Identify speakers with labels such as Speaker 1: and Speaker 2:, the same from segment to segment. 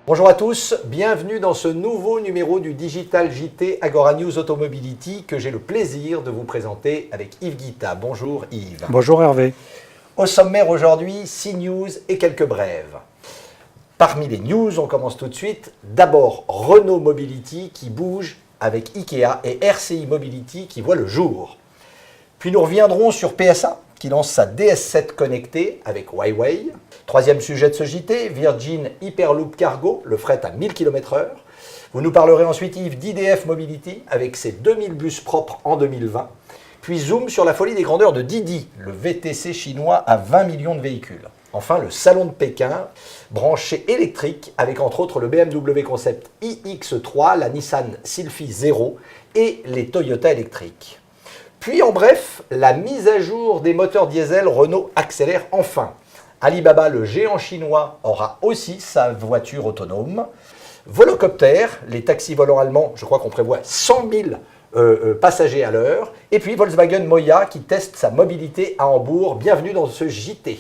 Speaker 1: Bonjour à tous, bienvenue dans ce nouveau numéro du Digital JT Agora News Automobility que j'ai le plaisir de vous présenter avec Yves Guita. Bonjour Yves.
Speaker 2: Bonjour Hervé.
Speaker 1: Au sommaire aujourd'hui, 6 news et quelques brèves. Parmi les news, on commence tout de suite. D'abord, Renault Mobility qui bouge avec Ikea et RCI Mobility qui voit le jour. Puis nous reviendrons sur PSA qui lance sa DS7 connectée avec Huawei. Troisième sujet de ce JT, Virgin Hyperloop Cargo, le fret à 1000 km/h. Vous nous parlerez ensuite, Yves, d'IDF Mobility avec ses 2000 bus propres en 2020. Puis zoom sur la folie des grandeurs de Didi, le VTC chinois à 20 millions de véhicules. Enfin, le salon de Pékin, branché électrique avec entre autres le BMW Concept iX3, la Nissan Sylphy Zero et les Toyota électriques. Puis en bref, la mise à jour des moteurs diesel Renault accélère enfin. Alibaba, le géant chinois, aura aussi sa voiture autonome. Volocopter, les taxis volants allemands, je crois qu'on prévoit 100 000 passagers à l'heure. Et puis Volkswagen Moya qui teste sa mobilité à Hambourg. Bienvenue dans ce JT.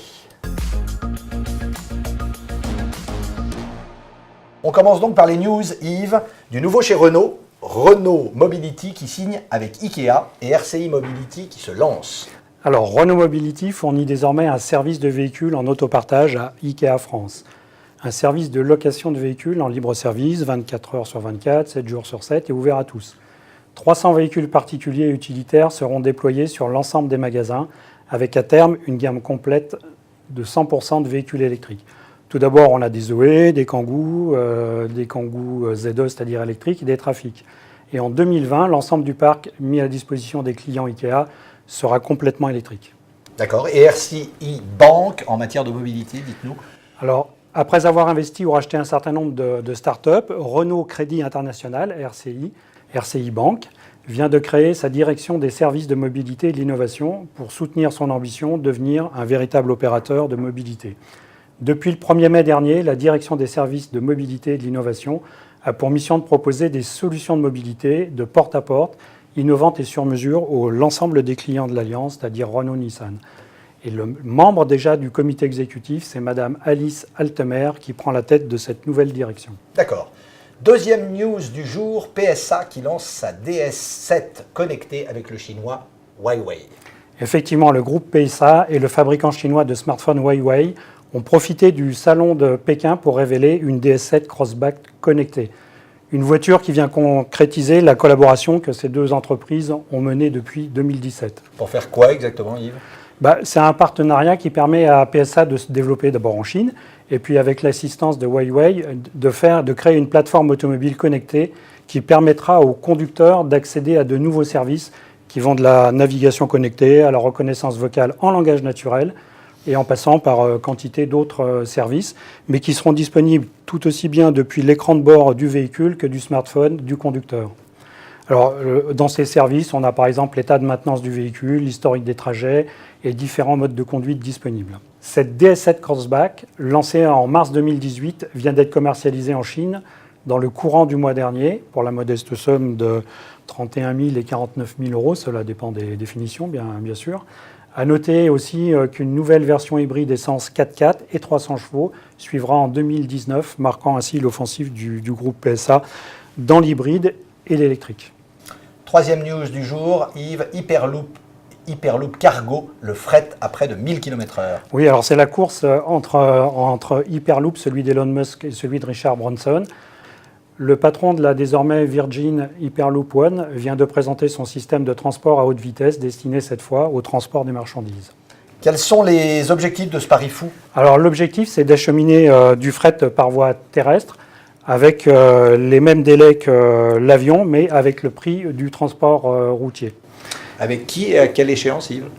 Speaker 1: On commence donc par les news, Yves, du nouveau chez Renault. Renault Mobility qui signe avec Ikea et RCI Mobility qui se lance.
Speaker 2: Alors Renault Mobility fournit désormais un service de véhicules en autopartage à Ikea France. Un service de location de véhicules en libre service, 24 heures sur 24, 7 jours sur 7 et ouvert à tous. 300 véhicules particuliers et utilitaires seront déployés sur l'ensemble des magasins avec à terme une gamme complète de 100% de véhicules électriques. Tout d'abord, on a des Zoé, des Kangoo ZE, c'est-à-dire électriques, et des Trafic. Et en 2020, l'ensemble du parc mis à disposition des clients Ikea sera complètement électrique.
Speaker 1: D'accord. Et RCI Bank en matière de mobilité, dites-nous.
Speaker 2: Alors, après avoir investi ou racheté un certain nombre de start-up, Renault Crédit International, RCI Bank, vient de créer sa direction des services de mobilité et de l'innovation pour soutenir son ambition de devenir un véritable opérateur de mobilité. Depuis le 1er mai dernier, la direction des services de mobilité et de l'innovation a pour mission de proposer des solutions de mobilité de porte à porte, innovantes et sur mesure à l'ensemble des clients de l'Alliance, c'est-à-dire Renault-Nissan. Et le membre déjà du comité exécutif, c'est Madame Alice Altemer qui prend la tête de cette nouvelle direction.
Speaker 1: D'accord. Deuxième news du jour, PSA qui lance sa DS7 connectée avec le chinois Huawei.
Speaker 2: Effectivement, le groupe PSA et le fabricant chinois de smartphones Huawei ont profité du salon de Pékin pour révéler une DS7 Crossback connectée. Une voiture qui vient concrétiser la collaboration que ces deux entreprises ont menée depuis 2017.
Speaker 1: Pour faire quoi exactement, Yves ?
Speaker 2: C'est un partenariat qui permet à PSA de se développer d'abord en Chine et puis avec l'assistance de Huawei de créer une plateforme automobile connectée qui permettra aux conducteurs d'accéder à de nouveaux services qui vont de la navigation connectée à la reconnaissance vocale en langage naturel et en passant par quantité d'autres services, mais qui seront disponibles tout aussi bien depuis l'écran de bord du véhicule que du smartphone du conducteur. Alors, dans ces services, on a par exemple l'état de maintenance du véhicule, l'historique des trajets et différents modes de conduite disponibles. Cette DS7 Crossback, lancée en mars 2018, vient d'être commercialisée en Chine dans le courant du mois dernier, pour la modeste somme de 31 000 et 49 000 euros, cela dépend des définitions bien sûr. À noter aussi qu'une nouvelle version hybride essence 4x4 et 300 chevaux suivra en 2019, marquant ainsi l'offensive du groupe PSA dans l'hybride et l'électrique.
Speaker 1: Troisième news du jour, Yves, Hyperloop Cargo, le fret à près de 1000 km/h.
Speaker 2: Oui, alors c'est la course entre Hyperloop, celui d'Elon Musk et celui de Richard Branson. Le patron de la désormais Virgin Hyperloop One vient de présenter son système de transport à haute vitesse destiné cette fois au transport des marchandises.
Speaker 1: Quels sont les objectifs de ce pari fou ?
Speaker 2: Alors l'objectif, c'est d'acheminer du fret par voie terrestre avec les mêmes délais que l'avion, mais avec le prix du transport routier.
Speaker 1: Avec qui et à quelle échéance, Yves ?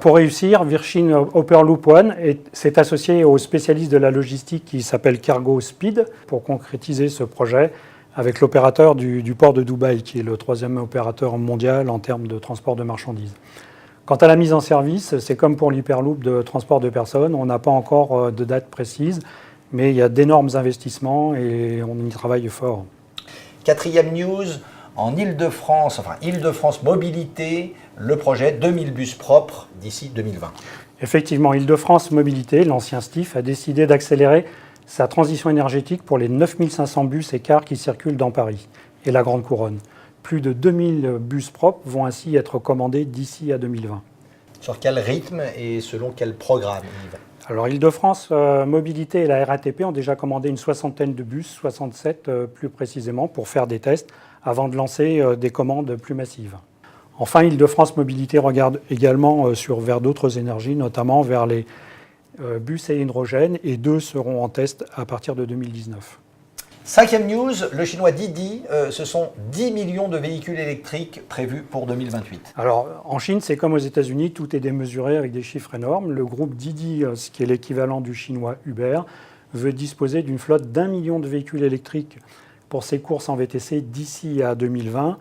Speaker 2: Pour réussir, Virgin Hyperloop One s'est associé aux spécialistes de la logistique qui s'appelle Cargo Speed pour concrétiser ce projet avec l'opérateur du port de Dubaï, qui est le troisième opérateur mondial en termes de transport de marchandises. Quant à la mise en service, c'est comme pour l'Hyperloop de transport de personnes, on n'a pas encore de date précise, mais il y a d'énormes investissements et on y travaille fort.
Speaker 1: Quatrième news, en Île-de-France, Île-de-France Mobilité, le projet 2000 bus propres d'ici 2020.
Speaker 2: Effectivement, Île-de-France Mobilité, l'ancien STIF, a décidé d'accélérer sa transition énergétique pour les 9500 bus et cars qui circulent dans Paris et la Grande Couronne. Plus de 2000 bus propres vont ainsi être commandés d'ici à 2020.
Speaker 1: Sur quel rythme et selon quel programme, Yves?
Speaker 2: Alors, Île-de-France Mobilité et la RATP ont déjà commandé une soixantaine de bus, 67 plus précisément, pour faire des tests avant de lancer des commandes plus massives. Enfin, Île-de-France Mobilité regarde également vers d'autres énergies, notamment vers les bus à hydrogène, et 2 seront en test à partir de 2019.
Speaker 1: Cinquième news, le chinois Didi, ce sont 10 millions de véhicules électriques prévus pour 2028.
Speaker 2: Alors, en Chine, c'est comme aux États-Unis, tout est démesuré avec des chiffres énormes. Le groupe Didi, ce qui est l'équivalent du chinois Uber, veut disposer d'une flotte d'1 million de véhicules électriques pour ses courses en VTC d'ici à 2020.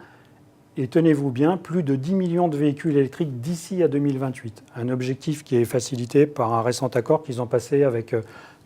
Speaker 2: Et tenez-vous bien, plus de 10 millions de véhicules électriques d'ici à 2028. Un objectif qui est facilité par un récent accord qu'ils ont passé avec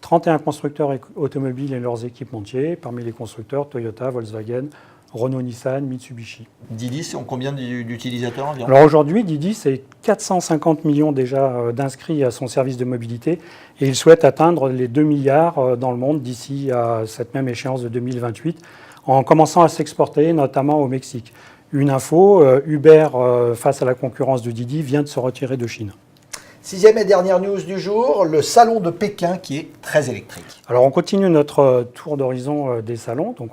Speaker 2: 31 constructeurs automobiles et leurs équipementiers, parmi les constructeurs Toyota, Volkswagen, Renault, Nissan, Mitsubishi.
Speaker 1: Didi, c'est combien d'utilisateurs environ?
Speaker 2: Alors aujourd'hui, Didi, c'est 450 millions déjà d'inscrits à son service de mobilité et il souhaite atteindre les 2 milliards dans le monde d'ici à cette même échéance de 2028, en commençant à s'exporter notamment au Mexique. Une info, Uber, face à la concurrence de Didi, vient de se retirer de Chine.
Speaker 1: Sixième et dernière news du jour, le salon de Pékin qui est très électrique.
Speaker 2: Alors on continue notre tour d'horizon des salons. Donc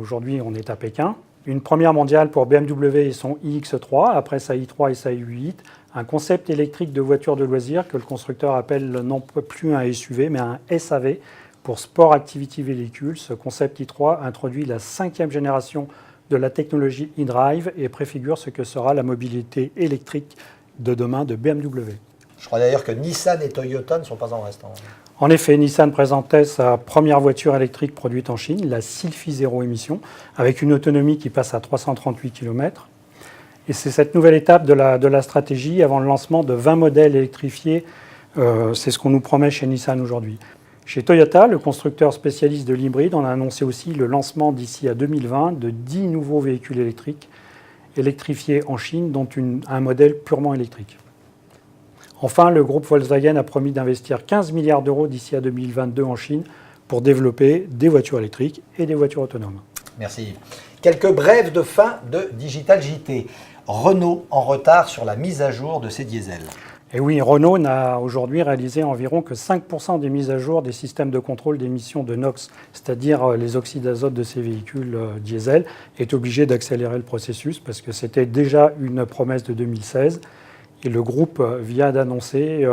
Speaker 2: aujourd'hui on est à Pékin. Une première mondiale pour BMW et son iX3, après sa i3 et sa i8. Un concept électrique de voiture de loisirs que le constructeur appelle non plus un SUV mais un SAV pour Sport Activity Vehicle. Ce concept i3 introduit la 5e génération de la technologie e-drive et préfigure ce que sera la mobilité électrique de demain de BMW.
Speaker 1: Je crois d'ailleurs que Nissan et Toyota ne sont pas en reste.
Speaker 2: En effet, Nissan présentait sa première voiture électrique produite en Chine, la Sylphy Zéro Émission, avec une autonomie qui passe à 338 km. Et c'est cette nouvelle étape de la stratégie avant le lancement de 20 modèles électrifiés. C'est ce qu'on nous promet chez Nissan aujourd'hui. Chez Toyota, le constructeur spécialiste de l'hybride, on a annoncé aussi le lancement d'ici à 2020 de 10 nouveaux véhicules électriques électrifiés en Chine, dont un modèle purement électrique. Enfin, le groupe Volkswagen a promis d'investir 15 milliards d'euros d'ici à 2022 en Chine pour développer des voitures électriques et des voitures autonomes.
Speaker 1: Merci. Quelques brèves de fin de Digital JT. Renault en retard sur la mise à jour de ses diesels.
Speaker 2: Et oui, Renault n'a aujourd'hui réalisé environ que 5% des mises à jour des systèmes de contrôle d'émissions de NOx, c'est-à-dire les oxydes d'azote de ces véhicules diesel, est obligé d'accélérer le processus parce que c'était déjà une promesse de 2016. Et le groupe vient d'annoncer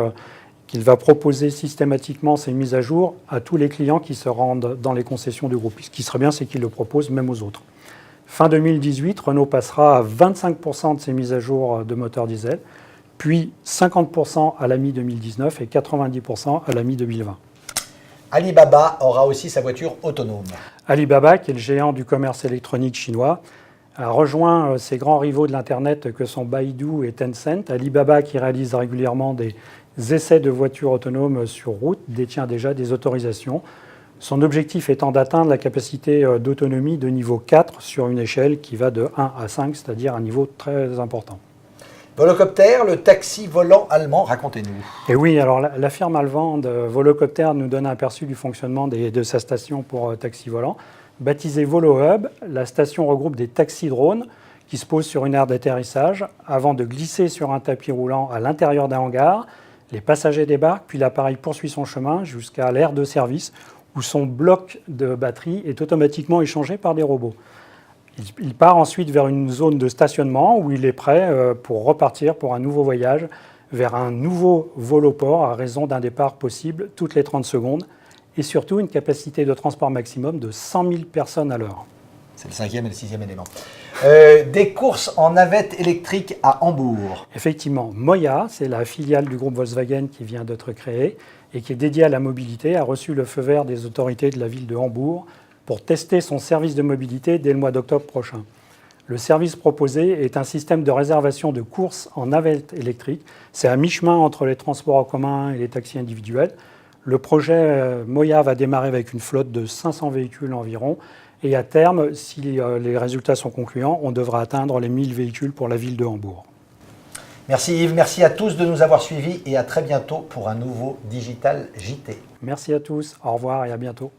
Speaker 2: qu'il va proposer systématiquement ces mises à jour à tous les clients qui se rendent dans les concessions du groupe. Ce qui serait bien, c'est qu'il le propose même aux autres. Fin 2018, Renault passera à 25% de ces mises à jour de moteurs diesel, puis 50% à la mi-2019 et 90% à la mi-2020.
Speaker 1: Alibaba aura aussi sa voiture autonome.
Speaker 2: Alibaba, qui est le géant du commerce électronique chinois, a rejoint ses grands rivaux de l'Internet que sont Baidu et Tencent. Alibaba, qui réalise régulièrement des essais de voitures autonomes sur route, détient déjà des autorisations. Son objectif étant d'atteindre la capacité d'autonomie de niveau 4 sur une échelle qui va de 1 à 5, c'est-à-dire un niveau très important.
Speaker 1: Volocopter, le taxi volant allemand, racontez-nous.
Speaker 2: Et oui, alors la firme allemande Volocopter nous donne un aperçu du fonctionnement de sa station pour taxi volant. Baptisée VoloHub, la station regroupe des taxis-drones qui se posent sur une aire d'atterrissage avant de glisser sur un tapis roulant à l'intérieur d'un hangar. Les passagers débarquent, puis l'appareil poursuit son chemin jusqu'à l'aire de service où son bloc de batterie est automatiquement échangé par des robots. Il part ensuite vers une zone de stationnement où il est prêt pour repartir pour un nouveau voyage vers un nouveau voloport à raison d'un départ possible toutes les 30 secondes et surtout une capacité de transport maximum de 100 000 personnes à l'heure.
Speaker 1: C'est le 5e et le 6e élément. Des courses en navette électrique à Hambourg.
Speaker 2: Effectivement, Moya, c'est la filiale du groupe Volkswagen qui vient d'être créée et qui est dédiée à la mobilité, a reçu le feu vert des autorités de la ville de Hambourg pour tester son service de mobilité dès le mois d'octobre prochain. Le service proposé est un système de réservation de courses en navette électrique. C'est à mi-chemin entre les transports en commun et les taxis individuels. Le projet Moya va démarrer avec une flotte de 500 véhicules environ. Et à terme, si les résultats sont concluants, on devra atteindre les 1000 véhicules pour la ville de Hambourg.
Speaker 1: Merci Yves, merci à tous de nous avoir suivis et à très bientôt pour un nouveau Digital JT.
Speaker 2: Merci à tous, au revoir et à bientôt.